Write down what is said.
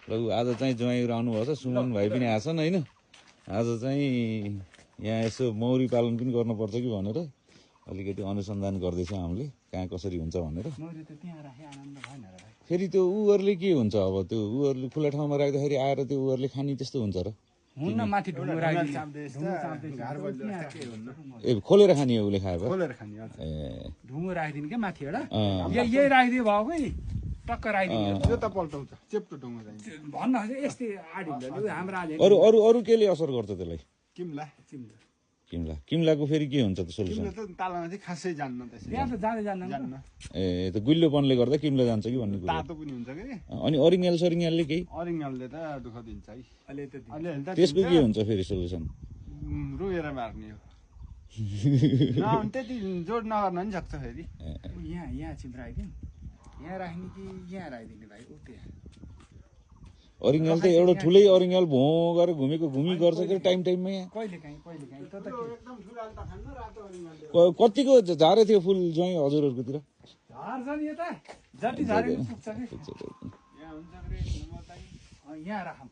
ल आज चाहिँ ज्वाइँहरू आउनुभएको छ, सुमन भाइ पनि आछन् होइन। आज चाहिँ यहाँ यसो मौरी पालन पनि गर्नुपर्छ कि भनेर अलिकति अनुसन्धान गर्दैछौँ हामीले, कहाँ कसरी हुन्छ भनेर। फेरि त्यो उहरूले के हुन्छ अब, त्यो उहरूले खुला ठाउँमा राख्दाखेरि आएर त्यो उहरूले खाने त्यस्तो हुन्छ र? ए खोलेर खाने हो उसले खायो ए ढुङ्गो राखिदिनु क्या माथि एउटा यही राखिदियो भएकै टक्क राखिदिनु त्यो त पल्टाउँछ चेप्टो ढुङ्गो भन्न यस्तै हाम्रो अरू अरू अरू केले असर गर्छ त्यसलाई? किम्ला किम्लाको फेरि के हुन्छ त सोल्युसन? तालमा चाहिँ खासै जान्न जान्न ए त गुल्लोपनले गर्दा किम्ला जान्छ कि भन्ने कुरा। तातो पनि हुन्छ कि। अनि अरिङ्गाल सरिङ्गालले केही? अरिङ्गालले त दुःख दिन्छ है। त्यसको के हुन्छ फेरि सोल्युसन? रोएर मार्ने हो। त्यति जोड नगर्न पनि सक्छ फेरि। यहाँ चिम्राइदिउँ, यहाँ राख्ने कि यहाँ राखिदिने भाइ ऊ त्यहाँ। अरिङ्गाल त एउटा ठुलै अरिङ्गाल भो गरेर घुमी गर्छ कि टाइममा यहाँ? कतिको झारे थियो फुल ज्वाइँ हजुरहरूकोतिर? झार्छ नि यता जति झारे पुग्छ कि यहाँ हुन्छ यहाँ राखौँ।